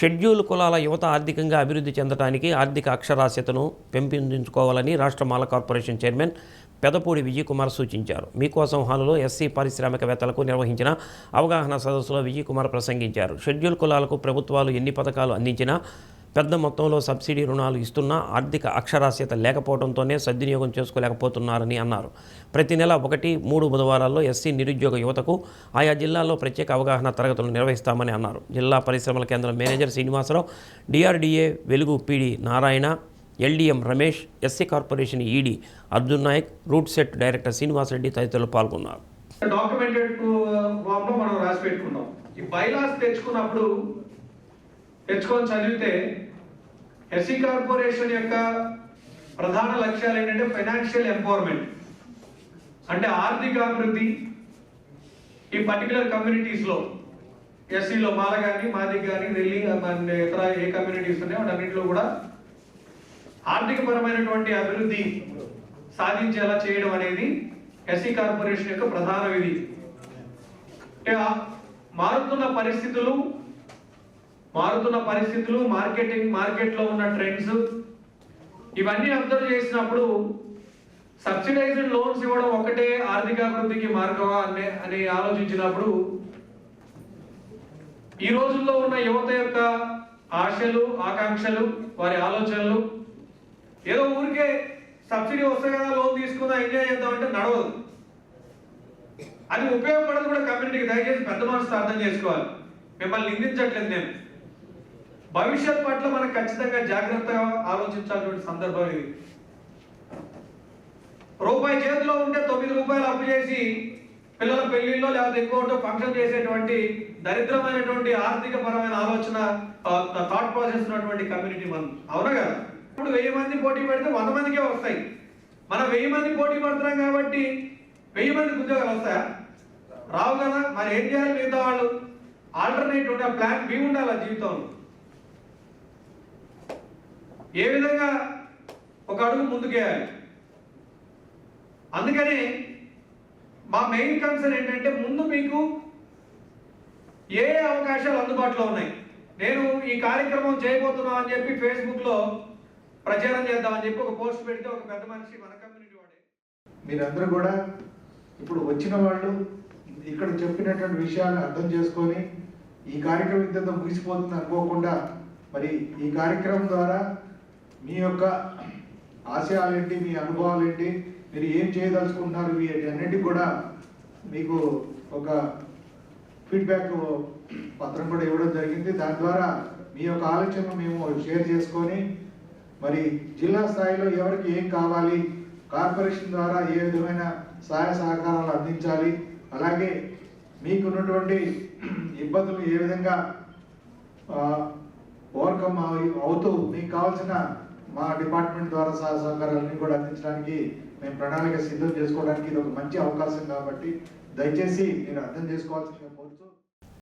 Schedule కులాల యువత ఆర్థికంగా అభివృద్ధి చెందడానికి ఆర్థిక అక్షరాస్యతను పెంపొందించుకోవాలని రాష్ట్ర మాల కార్పొరేషన్ చైర్మన్ పెదపూడి విజయకుమార్ సూచించారు. మీకోసం హాలులో ఎస్సీ పారిశ్రామికవేత్తలకు నిర్వహించిన అవగాహన సదస్సులో విజయకుమార్ ప్రసంగించారు. షెడ్యూల్ కులాలకు ప్రభుత్వాలు ఎన్ని పథకాలు అందించినా పెద్ద మొత్తంలో సబ్సిడీ రుణాలు ఇస్తున్నా ఆర్థిక అక్షరాస్యత లేకపోవడంతోనే సద్వినియోగం చేసుకోలేకపోతున్నారని అన్నారు. ప్రతి నెల 1-3 బుధవారాల్లో ఎస్సీ నిరుద్యోగ యువతకు ఆయా జిల్లాల్లో ప్రత్యేక అవగాహన తరగతులు నిర్వహిస్తామని అన్నారు. జిల్లా పరిశ్రమల కేంద్రం manager Srinivasarao, DRDA Velugu PD Narayana, LDM Ramesh, SC corporation ED Arjun Nayak, RUDSET director Srinivasareddy తదితరులు పాల్గొన్నారు. డాక్యుమెంటెడ్ ఫామ్ లో మనం రాసి పెట్టుకున్నాం. ఈ బైలాస్ తెచ్చుకొని చదివితే ఎస్సీ కార్పొరేషన్ యొక్క ప్రధాన లక్ష్యాలు ఏంటంటే ఫైనాన్షియల్ ఎంపవర్మెంట్, అంటే ఆర్థిక అభివృద్ధి. ఈ పర్టికులర్ కమ్యూనిటీస్లో ఎస్సీలో మాల కానీ, మాది కానీ, రెల్లి, ఇతర ఏ కమ్యూనిటీస్ ఉన్నాయో వాటన్నింటిలో కూడా ఆర్థికపరమైనటువంటి అభివృద్ధి సాధించేలా చేయడం అనేది ఎస్సీ కార్పొరేషన్ యొక్క ప్రధాన విధి. మారుతున్న పరిస్థితులు మార్కెట్లో ఉన్న ట్రెండ్స్ ఇవన్నీ అబ్జర్వ్ చేసినప్పుడు సబ్సిడైజ్డ్ లోన్స్ ఇవ్వడం ఒకటే ఆర్థికాభివృద్ధికి మార్గమా అని ఆలోచించినప్పుడు ఈ రోజుల్లో ఉన్న యువత యొక్క ఆశలు, ఆకాంక్షలు, వారి ఆలోచనలు ఏదో ఊరికే సబ్సిడీ వస్తే కదా లోన్ తీసుకుందాం ఎంజాయ్ చేద్దామంటే నడవదు. అది ఉపయోగపడదు కూడా కమ్యూనిటీకి. దయచేసి పెద్ద మనసుతో అర్థం చేసుకోవాలి. మిమ్మల్ని నిందించట్లేదు నేను. భవిష్యత్ పట్ల మనకు ఖచ్చితంగా జాగ్రత్తగా ఆలోచించాల్సిన సందర్భం ఇది. రూపాయి చేతిలో ఉంటే 9 రూపాయలు అప్పు చేసి పిల్లల పెళ్లిల్లో లేకపోతే ఇంకోటో ఫంక్షన్ చేసేటువంటి దరిద్రమైనటువంటి ఆర్థిక పరమైన ఆలోచన, థాట్ ప్రాసెస్ ఉన్నటువంటి కమ్యూనిటీ మనం. అవునా కదా? ఇప్పుడు 1000 మంది పోటీ పెడితే 100 మందికే వస్తాయి. మనం 1000 మంది పోటీ పడుతున్నాం కాబట్టి 1000 మందికి ఉద్యోగాలు వస్తాయా? రావు కదా. మరి ఏం చేయాలి? మిగతా వాళ్ళు ఆల్టర్నేట్ ఉండే ప్లాన్ బి ఉండాలి జీవితంలో. ఏ విధంగా ఒక అడుగు ముందుకేయాలి. అందుకని మా మెయిన్ కన్సర్న్ ఏంటంటే ముందు మీకు ఏ అవకాశాలు అందుబాటులో ఉన్నాయి. నేను ఈ కార్యక్రమం చేయబోతున్నాం అని చెప్పి ఫేస్బుక్లో ప్రచారం చేద్దామని చెప్పి ఒక పోస్ట్ పెడితే ఒక పెద్ద మనిషి మన కమ్యూనిటీ వాడే. మీరందరూ కూడా ఇప్పుడు వచ్చిన వాళ్ళు ఇక్కడ చెప్పినటువంటి విషయాన్ని అర్థం చేసుకొని ఈ కార్యక్రమం ఇంత ముగిసిపోతుంది అనుకోకుండా మరి ఈ కార్యక్రమం ద్వారా మీ యొక్క ఆశయాలేంటి, మీ అనుభవాలు ఏంటి, మీరు ఏం చేయదలుచుకుంటున్నారు, వీటన్నిటికి కూడా మీకు ఒక ఫీడ్బ్యాక్ పత్రం కూడా ఇవ్వడం జరిగింది. దాని ద్వారా మీ యొక్క ఆలోచనను మేము షేర్ చేసుకొని మరి జిల్లా స్థాయిలో ఎవరికి ఏం కావాలి, కార్పొరేషన్ ద్వారా ఏ విధమైన సహాయ సహకారాలు అందించాలి, అలాగే మీకున్నటువంటి ఇబ్బందులు ఏ విధంగా ఓవర్కమ్ అవుతూ మీకు కావాల్సిన మా డిపార్ట్మెంట్ ద్వారా సహకారాలన్నీ కూడా అందించడానికి మేము ప్రణాళిక సిద్ధం చేసుకోవడానికి ఇది ఒక మంచి అవకాశం. కాబట్టి దయచేసి మీరు అర్థం చేసుకోవాల్సిందిగా కోరుతూ